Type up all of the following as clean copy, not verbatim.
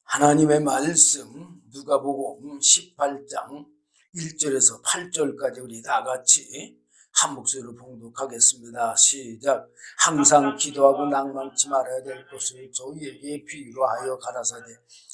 하나님의 말씀 누가복음 18장 1절에서 8절까지 우리 다 같이 한 목소리로 봉독하겠습니다. 시작. 항상 기도하고 낭망치 말아야 될 것을 저희에게 비유로 하여 가라사대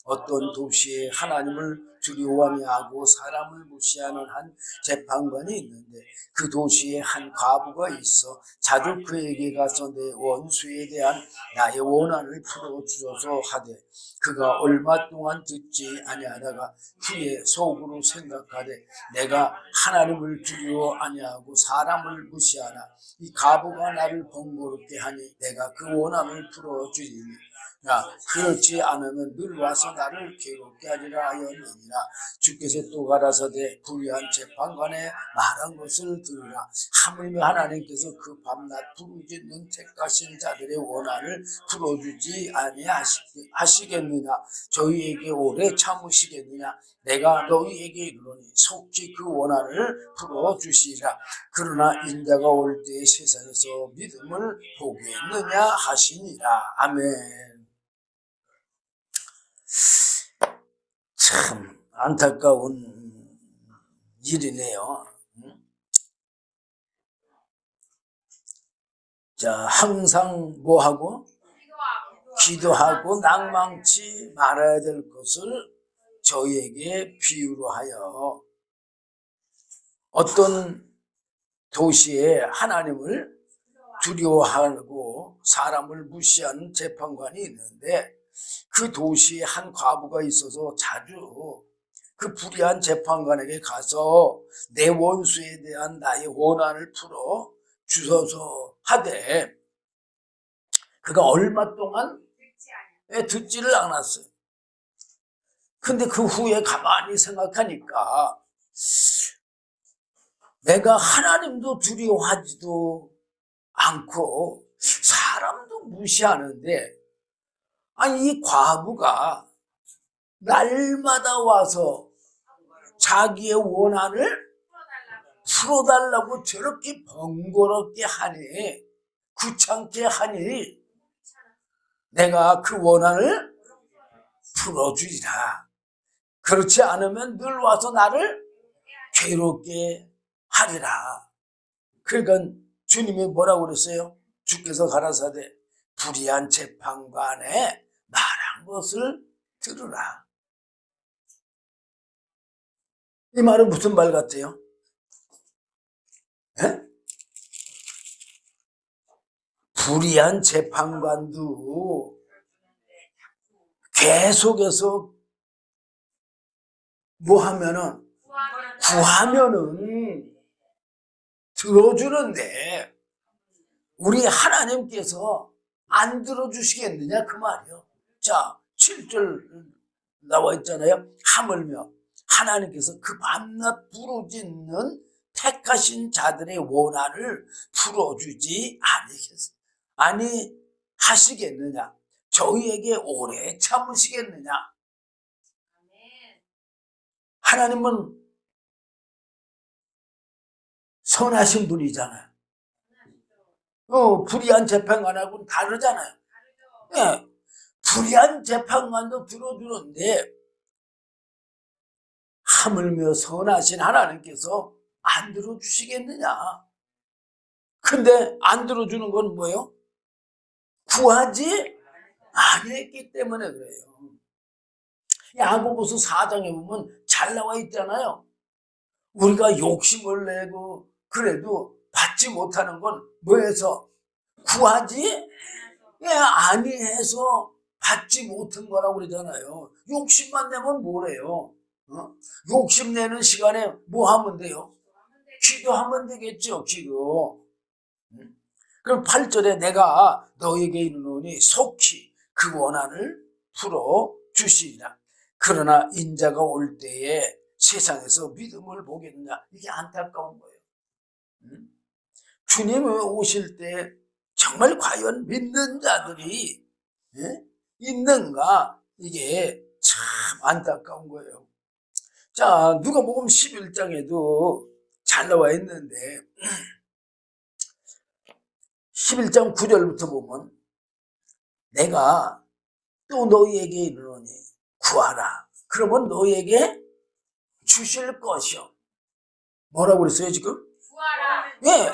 어떤 도시에 하나님을 두려워하며 하고 사람을 무시하는 한 재판관이 있는데 그 도시에 한 과부가 있어 자주 그에게 가서 내 원수에 대한 나의 원한을 풀어주소서 하되 그가 얼마 동안 듣지 아니하다가 후에 속으로 생각하되 내가 하나님을 두려워 아니하고 사람을 무시하나 이 과부가 나를 번거롭게 하니 내가 그 원한을 풀어주리니 그렇지 않으면 늘 와서 나를 괴롭게 하리라 하였느니라. 주께서 또 가라사대 불의한 재판관에 말한 것을 들으라. 하물며 하나님께서 그 밤낮 부르짖는 택하신 자들의 원한을 풀어주지 아니하시겠느냐. 저희에게 오래 참으시겠느냐. 내가 너희에게 이르노니 속히 그 원한을 풀어주시리라. 그러나 인자가 올 때에 세상에서 믿음을 보겠느냐 하시니라. 아멘. 참 안타까운 일이네요. 자, 항상 뭐하고? 기도하고 낭망치 말아야 될 것을 저희에게 비유로 하여 어떤 도시에 하나님을 두려워하고 사람을 무시하는 재판관이 있는데 그 도시에 한 과부가 있어서 자주 그 불의한 재판관에게 가서 내 원수에 대한 나의 원한을 풀어 주소서 하되 그가 얼마 동안 듣지를 않았어요. 근데 그 후에 가만히 생각하니까 내가 하나님도 두려워하지도 않고 사람도 무시하는데 아니 이 과부가 날마다 와서 자기의 원한을 풀어달라고 저렇게 번거롭게 하니 귀찮게 하니 내가 그 원한을 풀어주리라. 그렇지 않으면 늘 와서 나를 괴롭게 하리라. 그러니까 주님이 뭐라고 그랬어요? 주께서 가라사대 불의한 재판관에 말한 것을 들으라. 이 말은 무슨 말 같아요? 에? 불의한 재판관도 계속해서 뭐 하면은 구하면은 들어주는데 우리 하나님께서 안 들어주시겠느냐 그 말이요. 자 7절 나와 있잖아요. 하물며 하나님께서 그 밤낮 부르짖는 택하신 자들의 원한을 풀어주지 아니하시겠느냐. 저희에게 오래 참으시겠느냐. 하나님은 선하신 분이잖아요. 불의한 재판관하고는 다르잖아요. 네, 불의한 재판관도 들어주는데 하물며 선하신 하나님께서 안 들어주시겠느냐. 근데 안 들어주는 건 뭐예요? 구하지 아니했기 때문에 그래요. 야고보서 4장에 보면 잘 나와 있잖아요. 우리가 욕심을 내고 그래도 받지 못하는 건 뭐해서? 구하지 아니해서 받지 못한 거라고 그러잖아요. 욕심만 내면 뭐래요? 욕심내는 시간에 뭐 하면 돼요? 기도하면 되겠죠. 기도. 그럼 8절에 내가 너에게 이르노니 속히 그 원한을 풀어 주시리라. 그러나 인자가 올 때에 세상에서 믿음을 보겠느냐. 이게 안타까운 거예요. 주님이 오실 때 정말 과연 믿는 자들이 있는가. 이게 참 안타까운 거예요. 자, 누가복음 11장에도 잘 나와 있는데 11장 9절부터 보면 내가 또 너희에게 이르노니 구하라. 그러면 너에게 주실 것이요. 뭐라고 그랬어요 지금? 구하라. 예,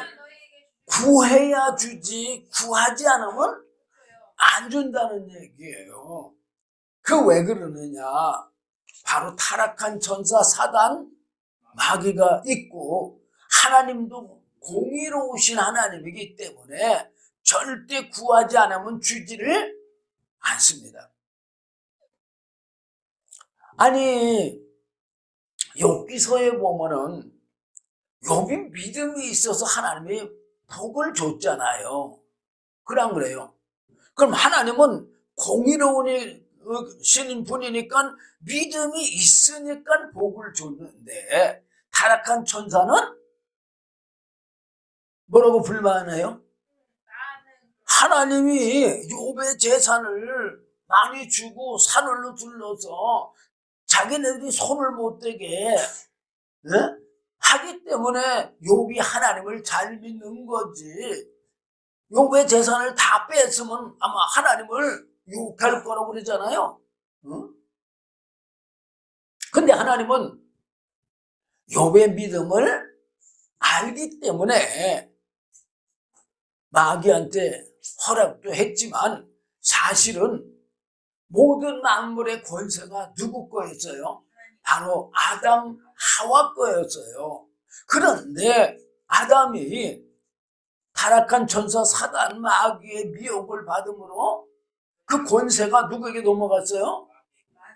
구해야 주지 구하지 않으면 안 준다는 얘기예요. 그 왜 그러느냐? 바로 타락한 천사 사단 마귀가 있고 하나님도 공의로우신 하나님이기 때문에 절대 구하지 않으면 주지를 않습니다. 아니 욥기서에 보면은 욥이 믿음이 있어서 하나님이 복을 줬잖아요. 그럼 그래요. 그럼 하나님은 공의로우신 분이니까 믿음이 있으니까 복을 줬는데 타락한 천사는 뭐라고 불만해요? 하나님이 욥의 재산을 많이 주고 산을로 둘러서 자기네들이 손을 못 대게 하기 때문에 욥이 하나님을 잘 믿는 거지. 욥의 재산을 다 뺐으면 아마 하나님을 욕할 거라고 그러잖아요. 근데 하나님은 욥의 믿음을 알기 때문에 마귀한테 허락도 했지만 사실은 모든 만물의 권세가 누구 거였어요? 바로 아담 하와 거였어요. 그런데 아담이 타락한 천사 사단 마귀의 미혹을 받음으로 그 권세가 누구에게 넘어갔어요?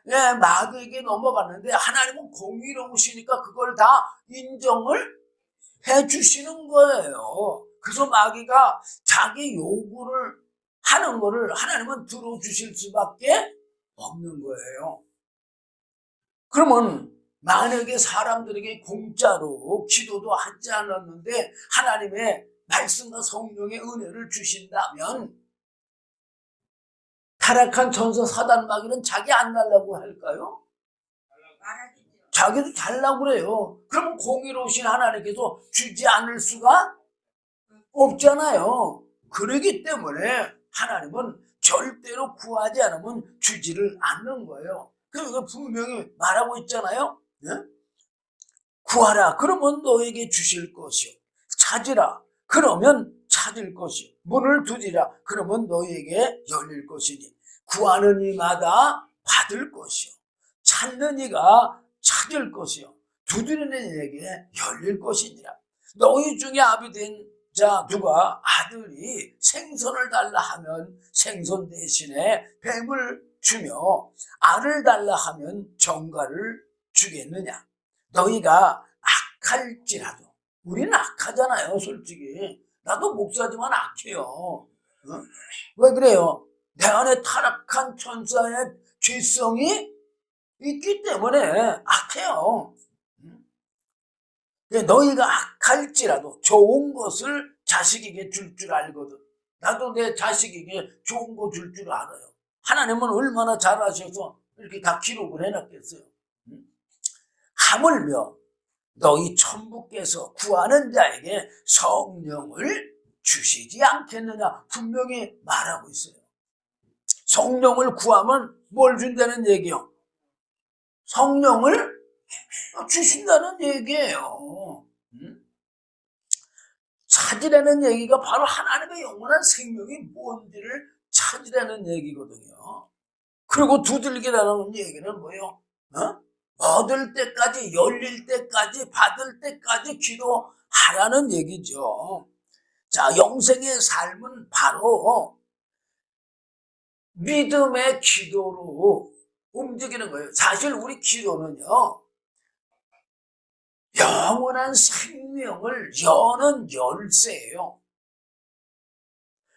예, 마귀에게 넘어갔는데 하나님은 공의로우시니까 그걸 다 인정을 해주시는 거예요. 그래서 마귀가 자기 요구를 하는 거를 하나님은 들어주실 수밖에 없는 거예요. 그러면 만약에 사람들에게 공짜로 기도도 하지 않았는데 하나님의 말씀과 성령의 은혜를 주신다면 타락한 천사 사단 마귀는 자기 안 달라고 할까요? 자기도 달라고 그래요. 그러면 공의로우신 하나님께서 주지 않을 수가 없잖아요. 그러기 때문에 하나님은 절대로 구하지 않으면 주지를 않는 거예요. 그리고 분명히 말하고 있잖아요. 네? 구하라 그러면 너에게 주실 것이요. 찾으라 그러면 찾을 것이요. 문을 두드리라 그러면 너에게 열릴 것이니 구하는 이마다 받을 것이요. 찾는 이가 찾을 것이요. 두드리는 이에게 열릴 것이니라. 너희 중에 아비된 자 누가 아들이 생선을 달라 하면 생선 대신에 뱀을 주며 알을 달라 하면 정갈을 주겠느냐. 너희가 악할지라도 우리는 악하잖아요. 솔직히 나도 목사지만 악해요. 왜 그래요? 내 안에 타락한 천사의 죄성이 있기 때문에 악해요. 너희가 악할지라도 좋은 것을 자식에게 줄 줄 알거든. 나도 내 자식에게 좋은 거 줄 줄 알아요. 하나님은 얼마나 잘하셔서 이렇게 다 기록을 해놨겠어요. 하물며 너희 천부께서 구하는 자에게 성령을 주시지 않겠느냐 분명히 말하고 있어요. 성령을 구하면 뭘 준다는 얘기요? 성령을 주신다는 얘기예요. 찾으라는 얘기가 바로 하나님의 영원한 생명이 뭔지를 찾으라는 얘기거든요. 그리고 두들기라는 얘기는 뭐예요? 얻을 때까지, 열릴 때까지, 받을 때까지 기도하라는 얘기죠. 자, 영생의 삶은 바로 믿음의 기도로 움직이는 거예요. 사실 우리 기도는요, 영원한 생명을 여는 열쇠예요.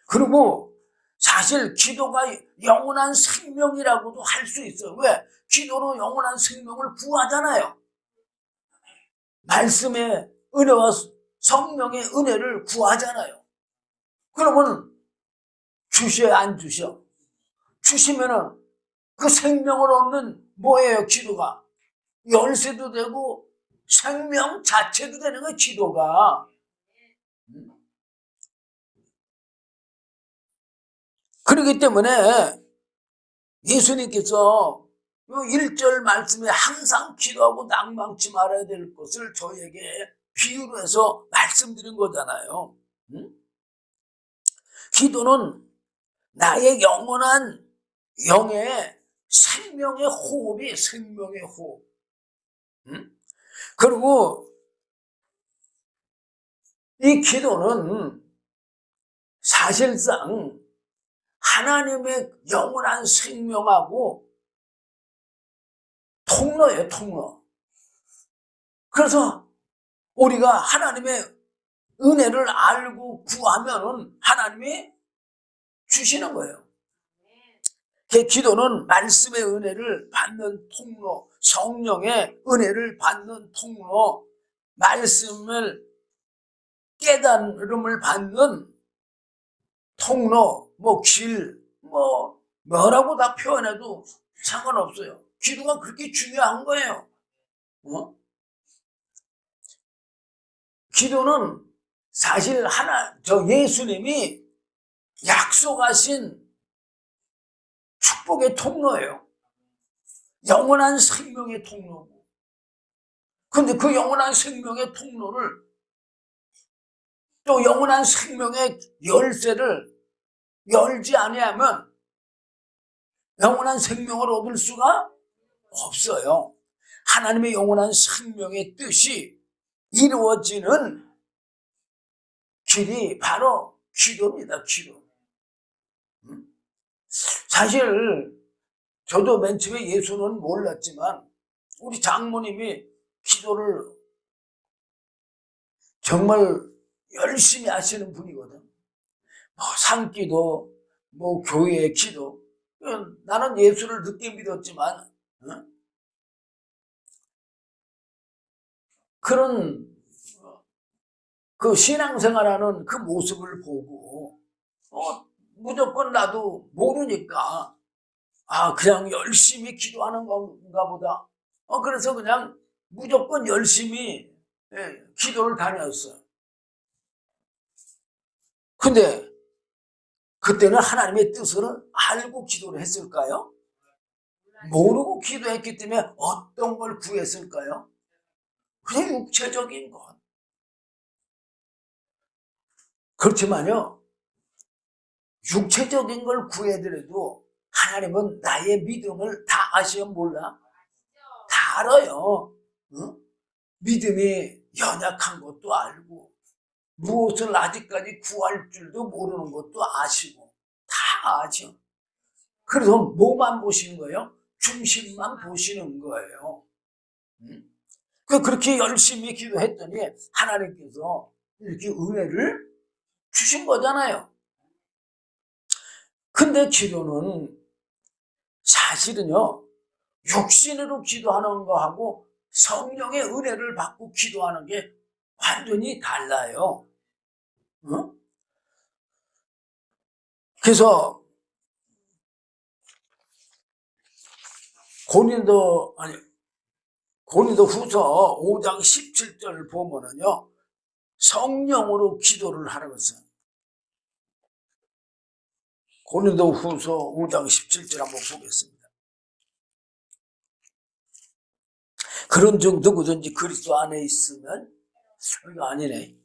그리고 사실 기도가 영원한 생명이라고도 할 수 있어요. 왜? 기도로 영원한 생명을 구하잖아요. 말씀의 은혜와 성령의 은혜를 구하잖아요. 그러면 주셔 안 주셔? 주시면은 그 생명을 얻는 뭐예요? 기도가 열쇠도 되고 생명 자체도 되는 거예요. 기도가. 그렇기 때문에 예수님께서 1절 말씀에 항상 기도하고 낙망치 말아야 될 것을 저에게 비유로 해서 말씀드린 거잖아요. 응? 기도는 나의 영원한 영의 생명의 호흡이 생명의 호흡. 응? 그리고 이 기도는 사실상 하나님의 영원한 생명하고 통로예요, 통로. 그래서 우리가 하나님의 은혜를 알고 구하면은 하나님이 주시는 거예요. 그 기도는 말씀의 은혜를 받는 통로, 성령의 은혜를 받는 통로, 말씀을 깨달음을 받는 통로, 길, 뭐라고 다 표현해도 상관없어요. 기도가 그렇게 중요한 거예요. 기도는 사실 예수님이 약속하신 축복의 통로예요. 영원한 생명의 통로고. 근데 그 영원한 생명의 통로를 또 영원한 생명의 열쇠를 열지 아니하면 영원한 생명을 얻을 수가 없어요. 하나님의 영원한 생명의 뜻이 이루어지는 길이 바로 기도입니다. 기도. 사실 저도 맨 처음에 예수는 몰랐지만 우리 장모님이 기도를 정말 열심히 하시는 분이거든. 산기도, 교회의 기도. 나는 예수를 늦게 믿었지만 그런 그 신앙생활하는 그 모습을 보고 무조건 나도 모르니까 그냥 열심히 기도하는 건가 보다. 그래서 그냥 무조건 열심히 기도를 다녔어요. 근데 그때는 하나님의 뜻을 알고 기도를 했을까요? 모르고 기도했기 때문에 어떤 걸 구했을까요? 그냥 육체적인 것. 그렇지만요, 육체적인 걸 구해더라도 하나님은 나의 믿음을 다 아시면 몰라? 다 알아요. 응? 믿음이 연약한 것도 알고 무엇을 아직까지 구할 줄도 모르는 것도 아시고 다 아죠. 그래서 뭐만 보시는 거예요? 중심만 보시는 거예요. 그렇게 열심히 기도했더니 하나님께서 이렇게 은혜를 주신 거잖아요. 근데 기도는 사실은요, 육신으로 기도하는 거하고 성령의 은혜를 받고 기도하는 게 완전히 달라요. 응? 그래서 고린도 후서 5장 17절을 보면은요, 성령으로 기도를 하라고 했어요. 고린도 후서 5장 17절 한번 보겠습니다. 그런 중 누구든지 그리스도 안에 있으면, 이거 아니네.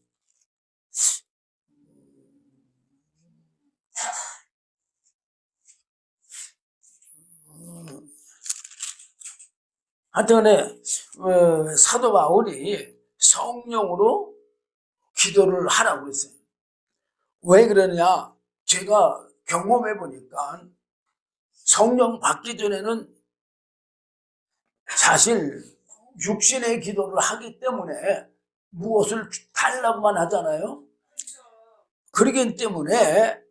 하여튼 사도 바울이 성령으로 기도를 하라고 했어요. 왜 그러냐? 제가 경험해 보니까 성령 받기 전에는 사실 육신의 기도를 하기 때문에 무엇을 달라고만 하잖아요. 그러기 때문에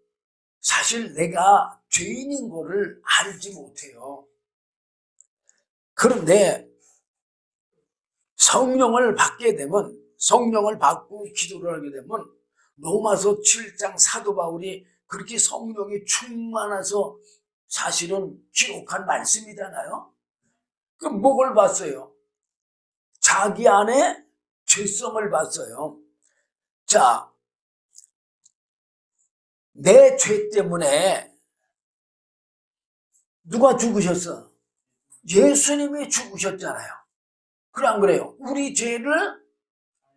사실 내가 죄인인 거를 알지 못해요. 그런데 성령을 받게 되면, 성령을 받고 기도를 하게 되면 로마서 7장 사도 바울이 그렇게 성령이 충만해서 사실은 기록한 말씀이잖아요. 그럼 뭐를 봤어요? 자기 안에 죄성을 봤어요. 자, 내 죄 때문에 누가 죽으셨어? 예수님이 죽으셨잖아요. 그래 안 그래요? 우리 죄를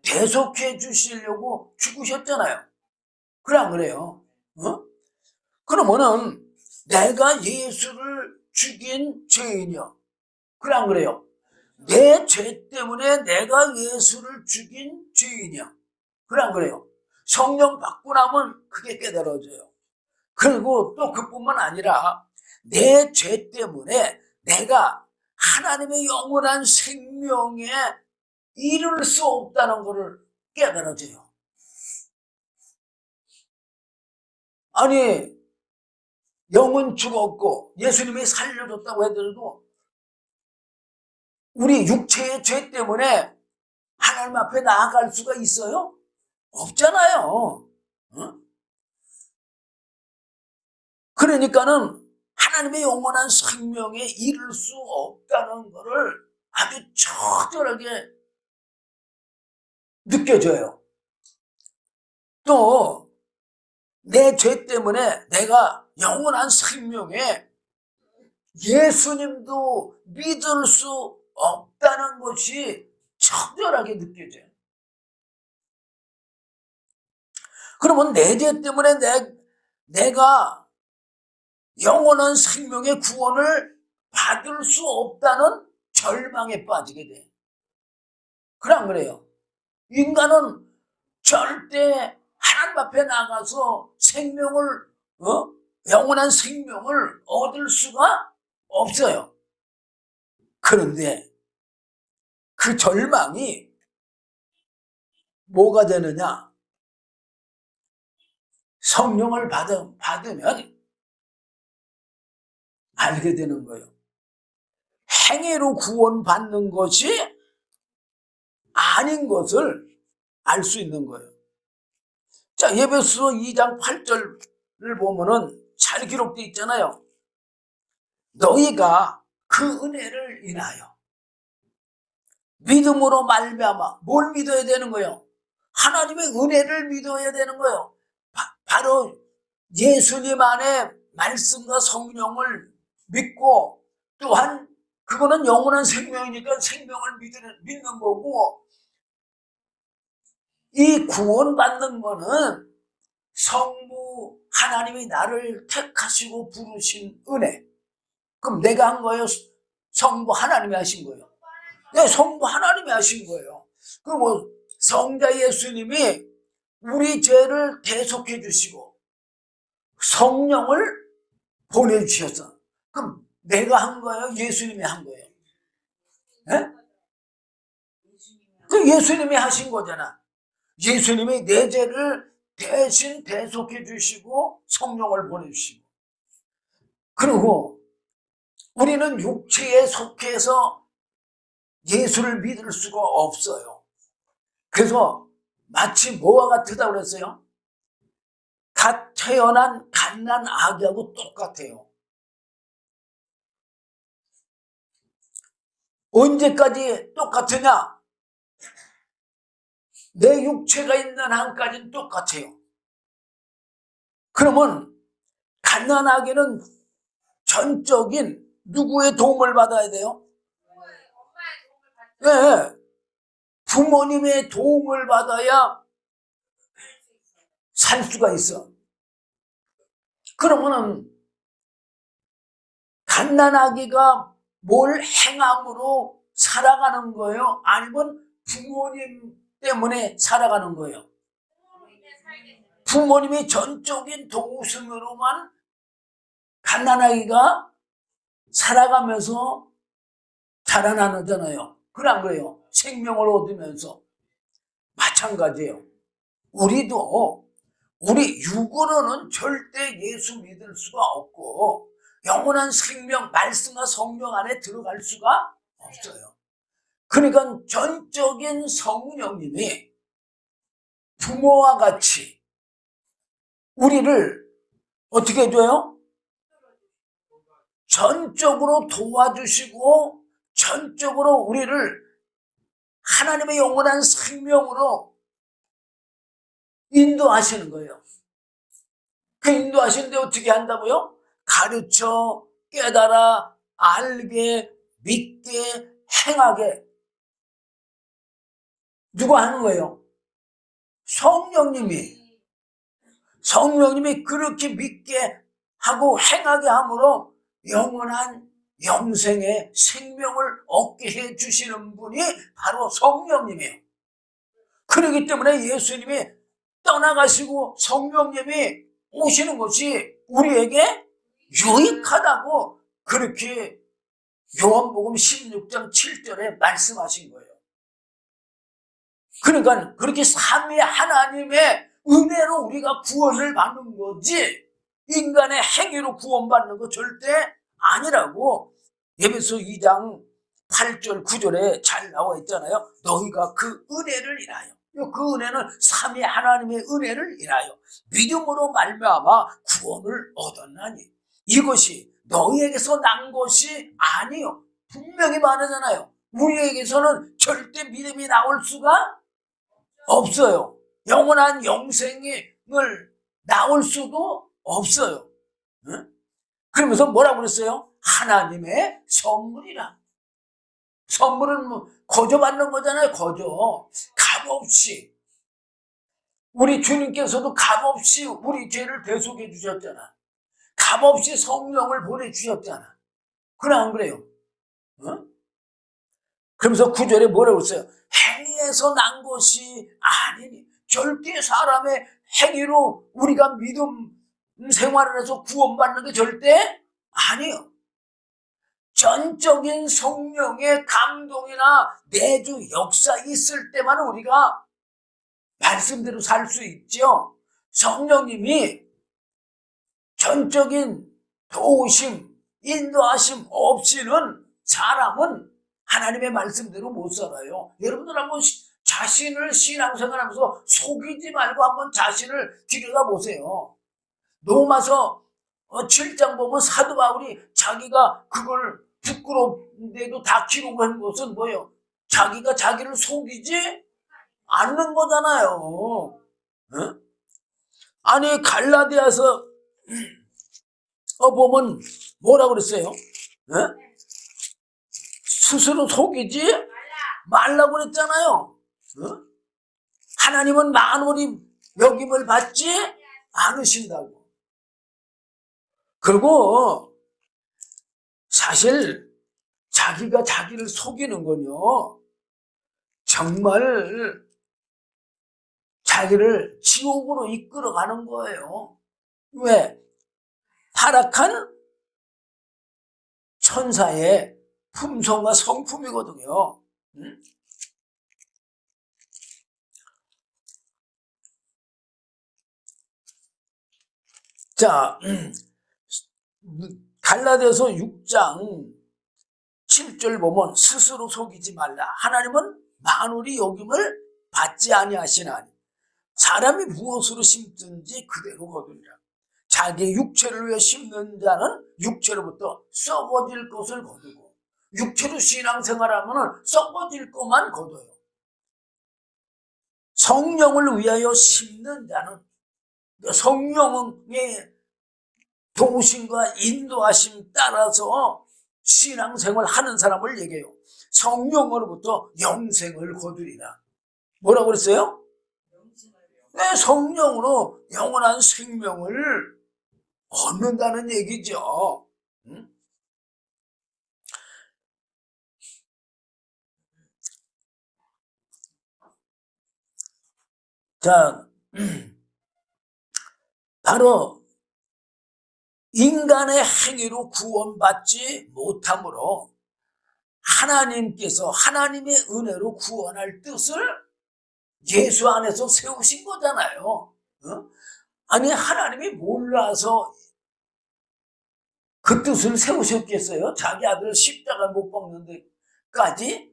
대속해 주시려고 죽으셨잖아요. 그래 안 그래요? 어? 그러면은 내가 예수를 죽인 죄인이요. 그래 안 그래요? 내 죄 때문에 내가 예수를 죽인 죄인이야. 그래 안 그래요? 성령 받고 나면 그게 깨달아져요. 그리고 또 그뿐만 아니라 내 죄 때문에 내가 하나님의 영원한 생명에 이룰 수 없다는 것을 깨달아져요. 아니, 영은 죽었고 예수님이 살려줬다고 해도 우리 육체의 죄 때문에 하나님 앞에 나아갈 수가 있어요? 없잖아요. 어? 그러니까는 하나님의 영원한 생명에 이를 수 없다는 것을 아주 적절하게 느껴져요. 또 내 죄 때문에 내가 영원한 생명에 예수님도 믿을 수 없다는 것이 적절하게 느껴져요. 그러면 내 죄 때문에 내가 영원한 생명의 구원을 받을 수 없다는 절망에 빠지게 돼. 그래 안 그래요? 인간은 절대 하나님 앞에 나가서 생명을 영원한 생명을 얻을 수가 없어요. 그런데 그 절망이 뭐가 되느냐? 성령을 받으면 알게 되는 거예요. 행위로 구원받는 것이 아닌 것을 알 수 있는 거예요. 자, 에베소서 2장 8절을 보면은 잘 기록되어 있잖아요. 너희가 그 은혜를 인하여 믿음으로 말미암아 뭘 믿어야 되는 거예요? 하나님의 은혜를 믿어야 되는 거예요. 바로 예수님 안에 말씀과 성령을 믿고 또한 그거는 영원한 생명이니까 생명을 믿는 거고 이 구원받는 거는 성부 하나님이 나를 택하시고 부르신 은혜. 그럼 내가 한 거예요? 성부 하나님이 하신 거예요? 네, 성부 하나님이 하신 거예요. 그럼 뭐 성자 예수님이 우리 죄를 대속해 주시고 성령을 보내주셨어. 그럼 내가 한 거예요? 예수님이 한 거예요? 네? 그 예수님이 하신 거잖아. 예수님이 내 죄를 대신 대속해 주시고 성령을 보내주시고 그리고 우리는 육체에 속해서 예수를 믿을 수가 없어요. 그래서 마치 뭐와 같으다 그랬어요? 갓 태어난 갓난 아기하고 똑같아요. 언제까지 똑같으냐? 내 육체가 있는 한까지는 똑같아요. 그러면 갓난아기는 전적인 누구의 도움을 받아야 돼요? 네, 부모님의 도움을 받아야 살 수가 있어. 그러면은 갓난아기가 뭘 행함으로 살아가는 거예요? 아니면 부모님 때문에 살아가는 거예요? 부모님이 전적인 도우심으로만 갓난아기가 살아가면서 자라나잖아요. 그래 안 그래요? 생명을 얻으면서. 마찬가지예요. 우리도 우리 육으로는 절대 예수 믿을 수가 없고 영원한 생명, 말씀과 성령 안에 들어갈 수가 없어요. 그러니까 전적인 성령님이 부모와 같이 우리를 어떻게 해줘요? 전적으로 도와주시고 전적으로 우리를 하나님의 영원한 생명으로 인도하시는 거예요. 그 인도하시는데 어떻게 한다고요? 가르쳐, 깨달아, 알게, 믿게 행하게 누가 하는 거예요? 성령님이 그렇게 믿게 하고 행하게 함으로 영원한 영생의 생명을 얻게 해주시는 분이 바로 성령님이에요. 그렇기 때문에 예수님이 떠나가시고 성령님이 오시는 것이 우리에게 유익하다고 그렇게 요한복음 16장 7절에 말씀하신 거예요. 그러니까 그렇게 삼위 하나님의 은혜로 우리가 구원을 받는 거지 인간의 행위로 구원받는 거 절대 아니라고 에베소 2장 8절 9절에 잘 나와 있잖아요. 너희가 그 은혜를 인하여, 그 은혜는 삼위 하나님의 은혜를 인하여 믿음으로 말미암아 구원을 얻었나니 이것이 너희에게서 난 것이 아니요. 분명히 말하잖아요. 우리에게서는 절대 믿음이 나올 수가 없어요. 영원한 영생을 나올 수도 없어요. 응? 그러면서 뭐라고 그랬어요? 하나님의 선물이라. 선물은 뭐 거저받는 거잖아요. 거저. 값없이. 우리 주님께서도 값없이 우리 죄를 대속해 주셨잖아. 값없이 성령을 보내주셨잖아. 그래 안 그래요? 어? 그러면서 9절에 뭐라고 했어요? 행위에서 난 것이 아니니 절대 사람의 행위로 우리가 믿음 생활을 해서 구원받는 게 절대 아니에요. 전적인 성령의 감동이나 내주 역사 있을 때만 우리가 말씀대로 살 수 있죠. 성령님이 전적인 도우심, 인도하심 없이는 사람은 하나님의 말씀대로 못 살아요. 여러분들 한번 자신을 신앙생활하면서 속이지 말고 한번 자신을 들여다보세요. 로마서 7장 보면 사도 바울이 자기가 그걸 부끄러운데도 다 기록한 것은 뭐예요? 자기가 자기를 속이지 않는 거잖아요. 어? 아니 갈라디아서 보면 뭐라고 그랬어요? 어? 스스로 속이지 말라고 그랬잖아요. 어? 하나님은 만원이 여김을 받지 않으신다고. 그리고 사실 자기가 자기를 속이는 건요, 정말 자기를 지옥으로 이끌어가는 거예요. 왜? 타락한 천사의 품성과 성품이거든요. 응? 자, 갈라디아서 6장 7절 보면 스스로 속이지 말라. 하나님은 만물이 여김을 받지 아니하시나니 사람이 무엇으로 심든지 그대로 거두리라. 자기 육체를 위해 심는 자는 육체로부터 썩어질 것을 거두고 육체로 신앙생활하면 썩어질 것만 거둬요. 성령을 위하여 심는 자는 성령의 도우심과 인도하심 따라서 신앙생활 하는 사람을 얘기해요. 성령으로부터 영생을 거두리라. 뭐라고 그랬어요? 네, 성령으로 영원한 생명을 얻는다는 얘기죠. 응? 자, 바로 인간의 행위로 구원받지 못함으로 하나님께서 하나님의 은혜로 구원할 뜻을 예수 안에서 세우신 거잖아요. 어? 아니 하나님이 몰라서 그 뜻을 세우셨겠어요? 자기 아들을 십자가 못 박는 데까지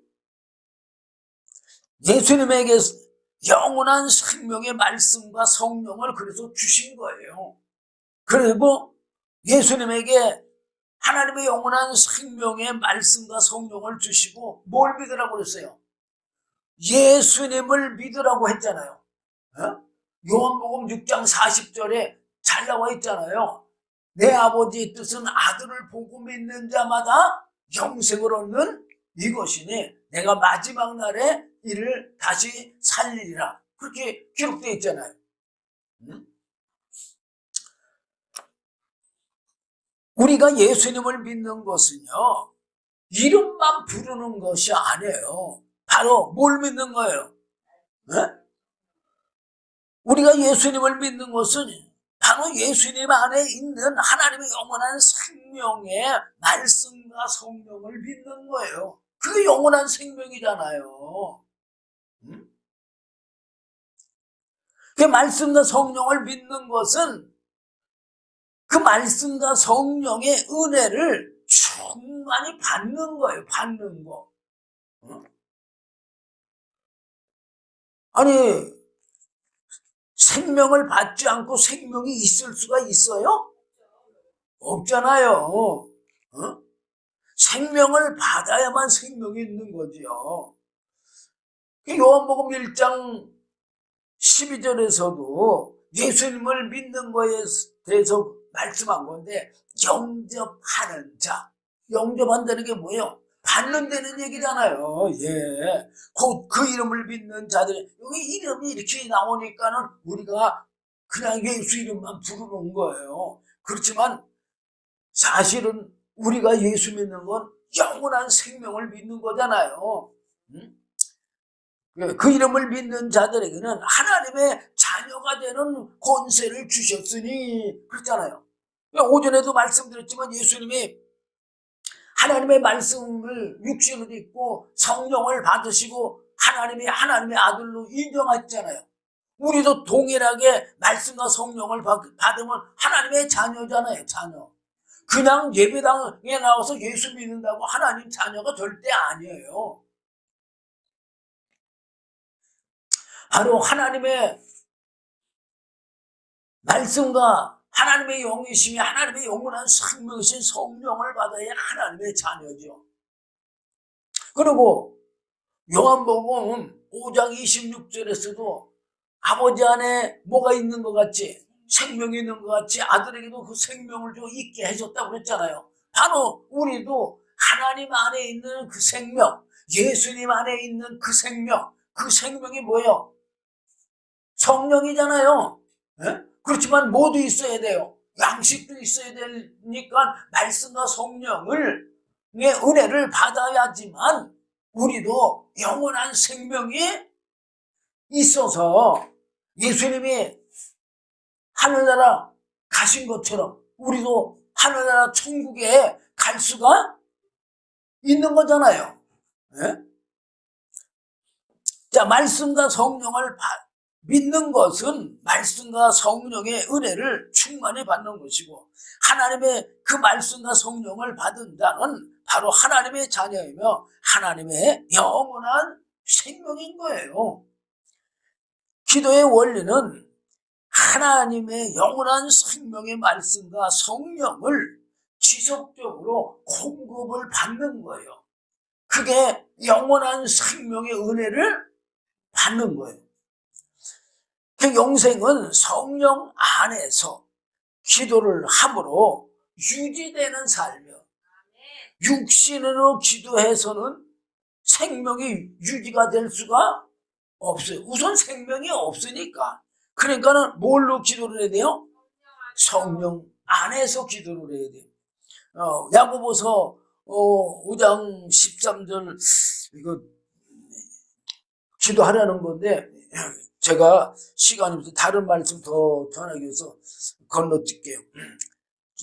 예수님에게 영원한 생명의 말씀과 성령을 그래서 주신 거예요. 그리고 예수님에게 하나님의 영원한 생명의 말씀과 성령을 주시고 뭘 믿으라고 그랬어요? 예수님을 믿으라고 했잖아요. 어? 요한복음 6장 40절에 잘 나와 있잖아요. 내 아버지의 뜻은 아들을 보고 믿는 자마다 영생을 얻는 이것이니 내가 마지막 날에 이를 다시 살리리라. 그렇게 기록되어 있잖아요. 우리가 예수님을 믿는 것은요, 이름만 부르는 것이 아니에요. 바로 뭘 믿는 거예요? 네? 우리가 예수님을 믿는 것은 바로 예수님 안에 있는 하나님의 영원한 생명의 말씀과 성령을 믿는 거예요. 그게 영원한 생명이잖아요. 그 말씀과 성령을 믿는 것은 그 말씀과 성령의 은혜를 충만히 받는 거예요. 받는 거. 아니, 생명을 받지 않고 생명이 있을 수가 있어요? 없잖아요. 생명을 받아야만 생명이 있는 거지요. 요한복음 1장 12절에서도 예수님을 믿는 거에 대해서 말씀한 건데, 영접하는 자. 영접한다는 게 뭐예요? 받는다는 얘기잖아요. 예. 그 이름을 믿는 자들. 여기 이름이 이렇게 나오니까는 우리가 그냥 예수 이름만 부르는 거예요. 그렇지만 사실은 우리가 예수 믿는 건 영원한 생명을 믿는 거잖아요. 그 이름을 믿는 자들에게는 하나님의 자녀가 되는 권세를 주셨으니 그렇잖아요. 오전에도 말씀드렸지만 예수님이 하나님의 말씀을 육신으로 입고 성령을 받으시고 하나님의 아들로 인정했잖아요. 우리도 동일하게 말씀과 성령을 받으면 하나님의 자녀잖아요. 자녀. 그냥 예배당에 나와서 예수 믿는다고 하나님 자녀가 절대 아니에요. 바로 하나님의 말씀과 하나님의 영이심이 하나님의 영원한 생명이신 성령을 받아야 하나님의 자녀죠. 그리고 요한복음 5장 26절에서도 아버지 안에 뭐가 있는 것 같이, 생명이 있는 것 같이 아들에게도 그 생명을 좀 있게 해줬다고 그랬잖아요. 바로 우리도 하나님 안에 있는 그 생명, 예수님 안에 있는 그 생명이 뭐예요? 성령이잖아요. 네? 그렇지만 모두 있어야 돼요. 양식도 있어야 되니까 말씀과 성령의 은혜를 받아야지만 우리도 영원한 생명이 있어서 예수님이 하늘나라 가신 것처럼 우리도 하늘나라 천국에 갈 수가 있는 거잖아요. 네? 자, 말씀과 성령을 믿는 것은 말씀과 성령의 은혜를 충만히 받는 것이고, 하나님의 그 말씀과 성령을 받은 자는 바로 하나님의 자녀이며 하나님의 영원한 생명인 거예요. 기도의 원리는 하나님의 영원한 생명의 말씀과 성령을 지속적으로 공급을 받는 거예요. 그게 영원한 생명의 은혜를 받는 거예요. 그 영생은 성령 안에서 기도를 함으로 유지되는 삶이요. 육신으로 기도해서는 생명이 유지가 될 수가 없어요. 우선 생명이 없으니까. 그러니까는 뭘로 기도를 해야 돼요? 성령 안에서 기도를 해야 돼요. 야고보서 5장 13절 이거 기도하라는 건데, 제가 시간이 없어서 다른 말씀 더 전하기 위해서 건너뛸게요.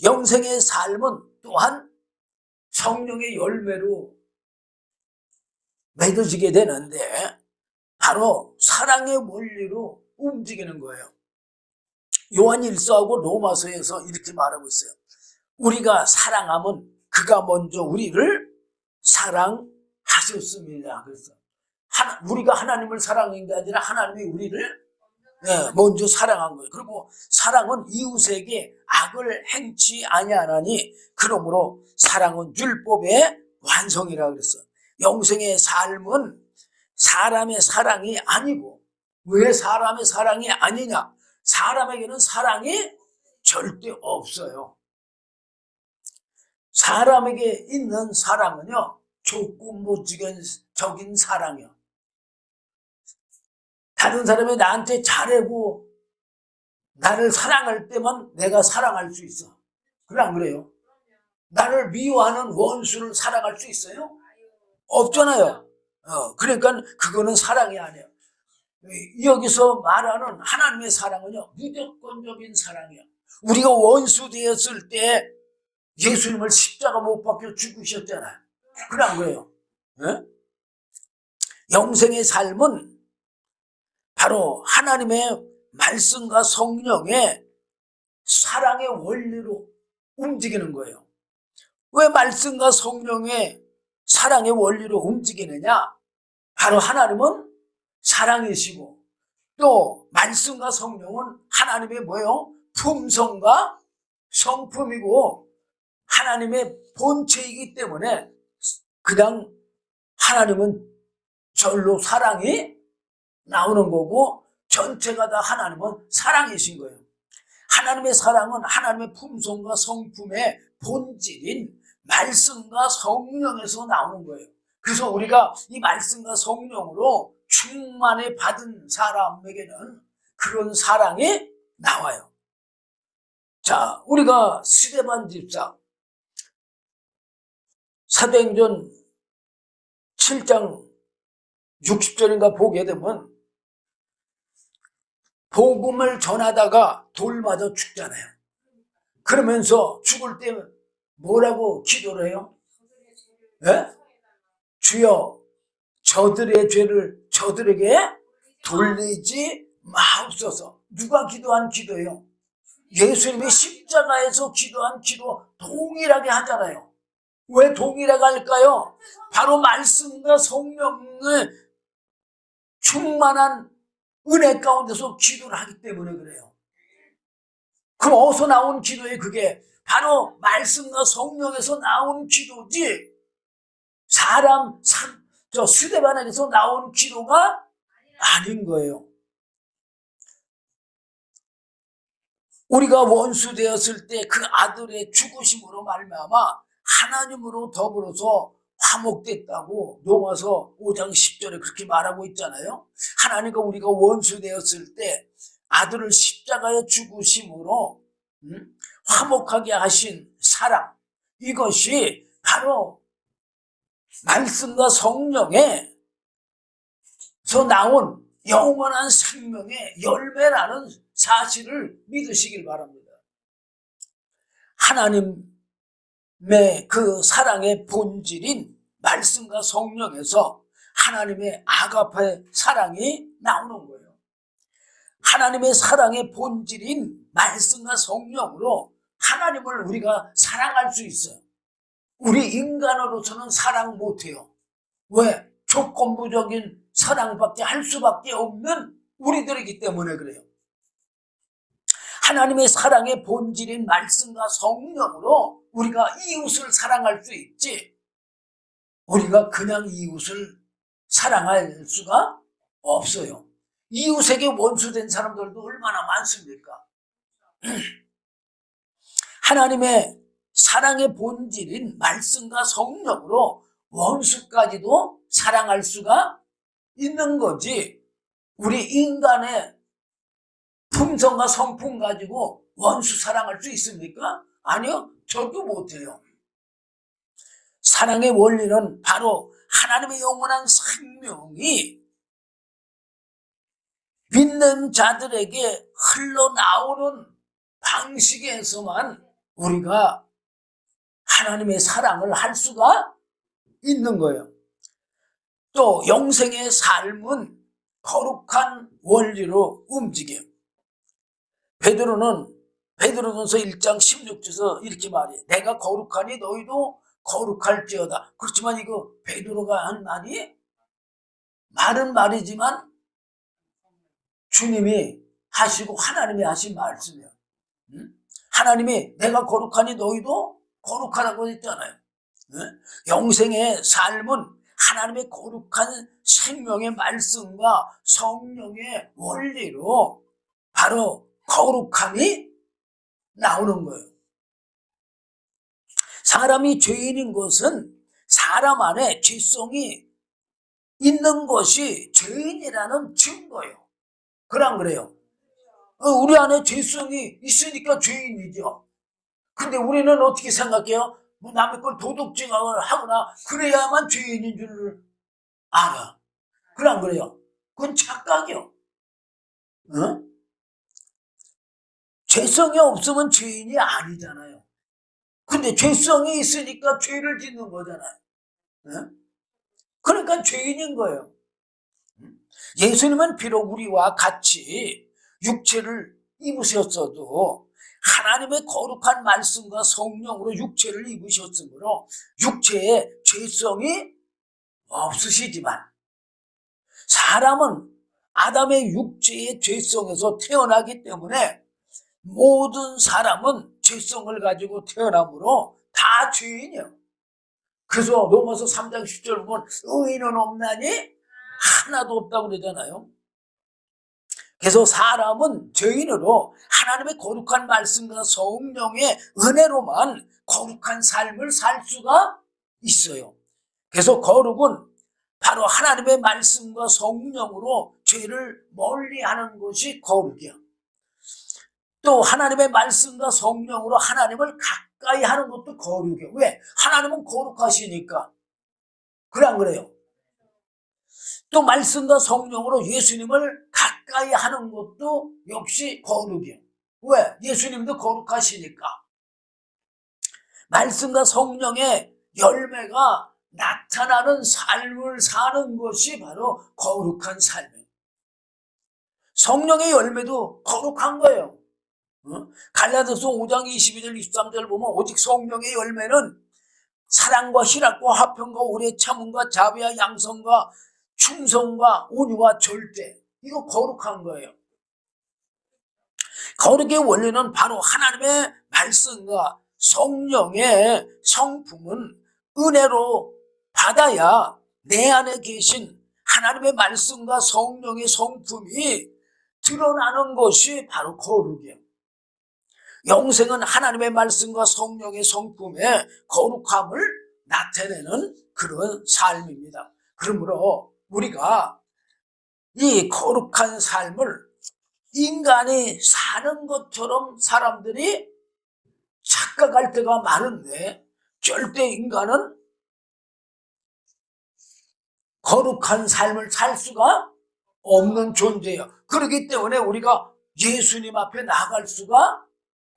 영생의 삶은 또한 성령의 열매로 맺어지게 되는데 바로 사랑의 원리로 움직이는 거예요. 요한 1서하고 로마서에서 이렇게 말하고 있어요. 우리가 사랑하면 그가 먼저 우리를 사랑하셨습니다. 그래서 우리가 하나님을 사랑한 게 아니라 하나님이 우리를 먼저 사랑한 거예요. 그리고 사랑은 이웃에게 악을 행치 아니하나니 그러므로 사랑은 율법의 완성이라 그랬어요. 영생의 삶은 사람의 사랑이 아니고, 왜 사람의 사랑이 아니냐? 사람에게는 사랑이 절대 없어요. 사람에게 있는 사랑은요, 조건부적인 사랑이요. 다른 사람이 나한테 잘하고 나를 사랑할 때만 내가 사랑할 수 있어. 그래 안 그래요? 나를 미워하는 원수를 사랑할 수 있어요? 없잖아요. 그러니까 그거는 사랑이 아니에요. 여기서 말하는 하나님의 사랑은요, 무조건적인 사랑이에요. 우리가 원수 되었을 때 예수님을 십자가 못 박혀 죽으셨잖아요. 그래 안 그래요? 네? 영생의 삶은 바로 하나님의 말씀과 성령의 사랑의 원리로 움직이는 거예요. 왜 말씀과 성령의 사랑의 원리로 움직이느냐? 바로 하나님은 사랑이시고 또 말씀과 성령은 하나님의 뭐예요? 품성과 성품이고 하나님의 본체이기 때문에 그냥 하나님은 절로 사랑이 나오는 거고 전체가 다 하나님은 사랑이신 거예요. 하나님의 사랑은 하나님의 품성과 성품의 본질인 말씀과 성령에서 나오는 거예요. 그래서 우리가 이 말씀과 성령으로 충만히 받은 사람에게는 그런 사랑이 나와요. 자, 우리가 스데반 집사 사도행전 7장 60절인가 보게 되면 복음을 전하다가 돌 맞아 죽잖아요. 그러면서 죽을 때 뭐라고 기도를 해요? 네? 주여 저들의 죄를 저들에게 돌리지 마옵소서. 누가 기도한 기도예요? 예수님이 십자가에서 기도한 기도 동일하게 하잖아요. 왜 동일하게 할까요? 바로 말씀과 성령의 충만한 은혜 가운데서 기도를 하기 때문에 그래요. 그럼 어디서 나온 기도예요? 그게 바로 말씀과 성령에서 나온 기도지 스데반에게서 나온 기도가 아닌 거예요. 우리가 원수 되었을 때 그 아들의 죽으심으로 말미암아 하나님으로 더불어서 화목됐다고 로마서 5장 10절에 그렇게 말하고 있잖아요. 하나님과 우리가 원수 되었을 때 아들을 십자가에 죽으심으로 화목하게 하신 사랑, 이것이 바로 말씀과 성령에서 나온 영원한 생명의 열매라는 사실을 믿으시길 바랍니다. 하나님의 그 사랑의 본질인 말씀과 성령에서 하나님의 아가페 사랑이 나오는 거예요. 하나님의 사랑의 본질인 말씀과 성령으로 하나님을 우리가 사랑할 수 있어요. 우리 인간으로서는 사랑 못해요. 왜? 조건부적인 사랑밖에 할 수밖에 없는 우리들이기 때문에 그래요. 하나님의 사랑의 본질인 말씀과 성령으로 우리가 이웃을 사랑할 수 있지, 우리가 그냥 이웃을 사랑할 수가 없어요. 이웃에게 원수된 사람들도 얼마나 많습니까? 하나님의 사랑의 본질인 말씀과 성령으로 원수까지도 사랑할 수가 있는 거지, 우리 인간의 품성과 성품 가지고 원수 사랑할 수 있습니까? 아니요, 저도 못해요. 사랑의 원리는 바로 하나님의 영원한 생명이 믿는 자들에게 흘러나오는 방식에서만 우리가 하나님의 사랑을 할 수가 있는 거예요. 또 영생의 삶은 거룩한 원리로 움직여요. 베드로전서 1장 16절에서 이렇게 말해요. 내가 거룩하니 너희도 거룩할지어다. 그렇지만 이거 베드로가 한 말은 말이지만 주님이 하시고 하나님이 하신 말씀이에요. 하나님이 내가 거룩하니 너희도 거룩하라고 했잖아요. 영생의 삶은 하나님의 거룩한 생명의 말씀과 성령의 원리로 바로 거룩함이 나오는 거예요. 사람이 죄인인 것은 사람 안에 죄성이 있는 것이 죄인이라는 증거예요. 그럼 그래요. 우리 안에 죄성이 있으니까 죄인이죠. 근데 우리는 어떻게 생각해요? 뭐 남의 걸 도둑질을 하거나 그래야만 죄인인 줄 알아. 그럼 그래요. 그건 착각이요. 어? 죄성이 없으면 죄인이 아니잖아요. 근데 죄성이 있으니까 죄를 짓는 거잖아요. 어? 그러니까 죄인인 거예요. 예수님은 비록 우리와 같이 육체를 입으셨어도 하나님의 거룩한 말씀과 성령으로 육체를 입으셨으므로 육체에 죄성이 없으시지만 사람은 아담의 육체의 죄성에서 태어나기 때문에 모든 사람은 죄성을 가지고 태어나므로 다 죄인이에요. 그래서 로마서 3장 10절 보면 의인은 없나니 하나도 없다고 그러잖아요. 그래서 사람은 죄인으로 하나님의 거룩한 말씀과 성령의 은혜로만 거룩한 삶을 살 수가 있어요. 그래서 거룩은 바로 하나님의 말씀과 성령으로 죄를 멀리하는 것이 거룩이야. 또 하나님의 말씀과 성령으로 하나님을 가까이 하는 것도 거룩이에요. 왜? 하나님은 거룩하시니까. 그래 안 그래요? 또 말씀과 성령으로 예수님을 가까이 하는 것도 역시 거룩이에요. 왜? 예수님도 거룩하시니까. 말씀과 성령의 열매가 나타나는 삶을 사는 것이 바로 거룩한 삶이에요. 성령의 열매도 거룩한 거예요. 갈라디아서 5장 22절 23절 보면 오직 성령의 열매는 사랑과 희락과 화평과 오래 참음과 자비와 양성과 충성과 온유와 절대, 이거 거룩한 거예요. 거룩의 원리는 바로 하나님의 말씀과 성령의 성품은 은혜로 받아야 내 안에 계신 하나님의 말씀과 성령의 성품이 드러나는 것이 바로 거룩이에요. 영생은 하나님의 말씀과 성령의 성품의 거룩함을 나타내는 그런 삶입니다. 그러므로 우리가 이 거룩한 삶을 인간이 사는 것처럼 사람들이 착각할 때가 많은데 절대 인간은 거룩한 삶을 살 수가 없는 존재예요. 그렇기 때문에 우리가 예수님 앞에 나갈 수가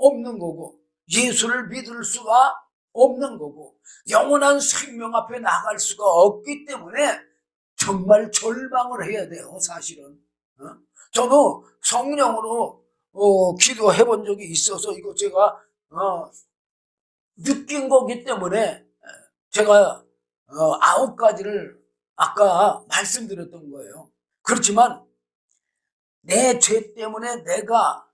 없는 거고 예수를 믿을 수가 없는 거고 영원한 생명 앞에 나갈 수가 없기 때문에 정말 절망을 해야 돼요. 사실은. 저도 성령으로 기도해 본 적이 있어서 이거 제가 느낀 거기 때문에 제가 9가지를 아까 말씀드렸던 거예요. 그렇지만 내 죄 때문에 내가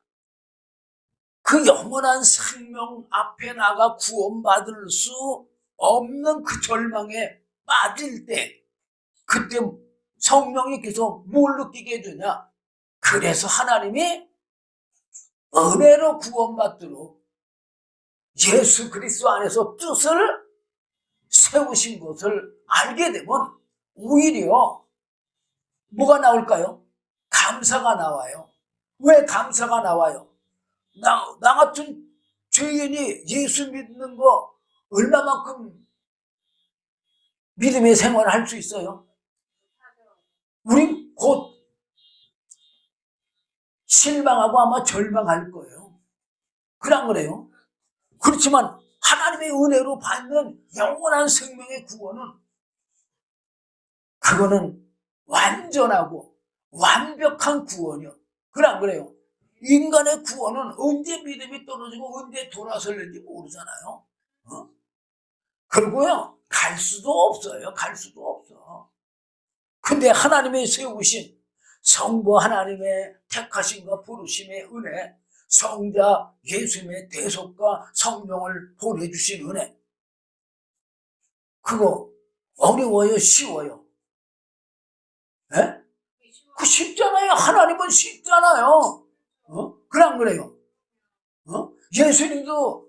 그 영원한 생명 앞에 나가 구원받을 수 없는 그 절망에 빠질 때 그때 성령이 계속 뭘 느끼게 해주냐? 그래서 하나님이 은혜로 구원받도록 예수 그리스도 안에서 뜻을 세우신 것을 알게 되면 오히려 뭐가 나올까요? 감사가 나와요. 왜 감사가 나와요? 나 같은 죄인이 예수 믿는 거 얼마만큼 믿음의 생활을 할 수 있어요? 우린 곧 실망하고 아마 절망할 거예요. 그런 거래요. 그렇지만 하나님의 은혜로 받는 영원한 생명의 구원은 그거는 완전하고 완벽한 구원이요. 그런 거래요. 인간의 구원은 언제 믿음이 떨어지고 언제 돌아설는지 모르잖아요. 그리고요, 갈 수도 없어요. 갈 수도 없어. 근데 하나님의 세우신 성부 하나님의 택하심과 부르심의 은혜, 성자 예수님의 대속과 성령을 보내주신 은혜, 그거 어려워요? 쉬워요? 예? 그 쉽잖아요. 하나님은 쉽잖아요. 그래 안 그래요? 예수님도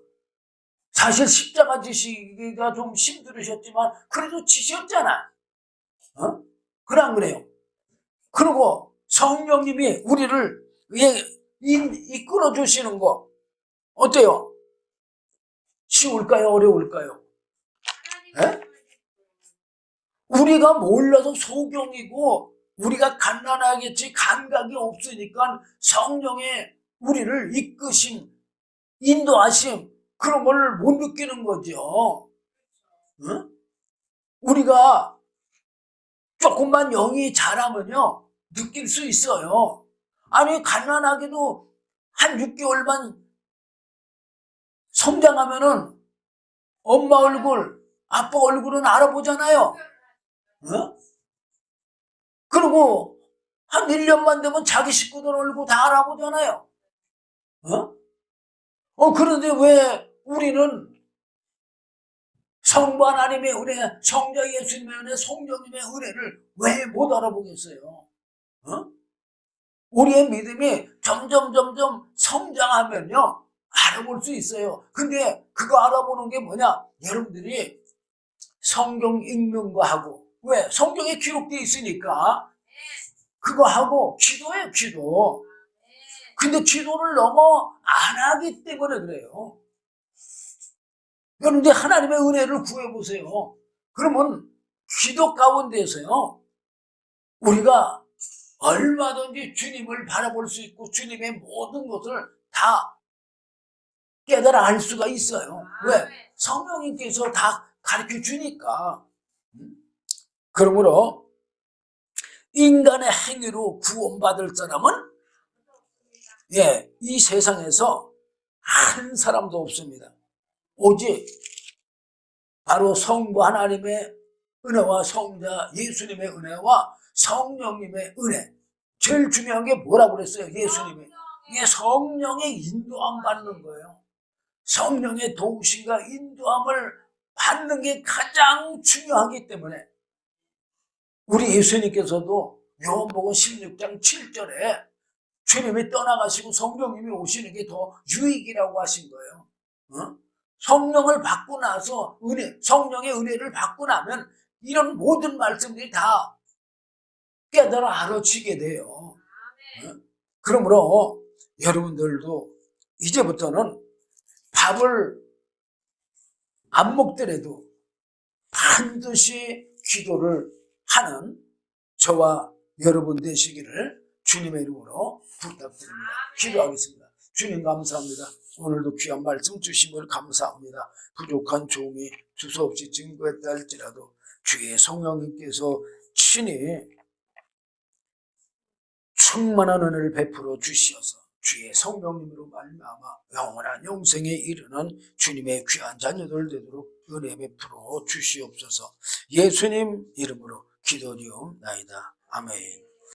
사실 십자가 지시기가 좀 힘들으셨지만 그래도 지셨잖아. 그래 안 그래요? 그리고 성령님이 우리를 이끌어 주시는 거 어때요? 쉬울까요? 어려울까요? 에? 우리가 몰라서 소경이고 우리가 갓난하겠지 감각이 없으니까 성령의 우리를 이끄심, 인도하심 그런 걸 못 느끼는 거죠. 응? 우리가 조금만 영이 자라면요 느낄 수 있어요. 아니 갓난하게도 한 6개월만 성장하면은 엄마 얼굴, 아빠 얼굴은 알아보잖아요. 어? 그리고 한 1년만 되면 자기 식구들 얼굴 다 알아보잖아요. 그런데 왜 우리는 성부 하나님의 은혜, 성자 예수님의 은혜, 성령님의 은혜를 왜 못 알아보겠어요? 우리의 믿음이 점점 성장하면요 알아볼 수 있어요. 근데 그거 알아보는 게 뭐냐? 여러분들이 성경 읽는 거 하고, 왜? 성경에 기록되어 있으니까 그거 하고 기도해요, 기도. 근데 기도를 너무 안 하기 때문에 그래요. 그런데 하나님의 은혜를 구해보세요. 그러면 기도 가운데서요 우리가 얼마든지 주님을 바라볼 수 있고 주님의 모든 것을 다 깨달아 알 수가 있어요. 왜? 성령님께서 다 가르쳐 주니까. 그러므로 인간의 행위로 구원받을 사람은 이 세상에서 한 사람도 없습니다. 오직 바로 성부 하나님의 은혜와 성자 예수님의 은혜와 성령님의 은혜. 제일 중요한 게 뭐라고 그랬어요? 예수님이. 이게 성령의 인도함 받는 거예요. 성령의 도우심과 인도함을 받는 게 가장 중요하기 때문에 우리 예수님께서도 요한복음 16장 7절에 주님이 떠나가시고 성령님이 오시는 게 더 유익이라고 하신 거예요. 성령을 받고 나서 성령의 은혜를 받고 나면 이런 모든 말씀들이 다 깨달아 알아지게 돼요. 그러므로 여러분들도 이제부터는 밥을 안 먹더라도 반드시 기도를 하는 저와 여러분 되시기를 주님의 이름으로 부탁드립니다. 기도하겠습니다. 주님 감사합니다. 오늘도 귀한 말씀 주심을 감사합니다. 부족한 종이 두서없이 증거했다 할지라도 주의 성령님께서 친히 충만한 은혜를 베풀어 주시어서 주의 성령님으로 말미암아 영원한 영생에 이르는 주님의 귀한 자녀들 되도록 은혜 베풀어 주시옵소서. 예수님 이름으로 기도드리옵나이다. 아멘.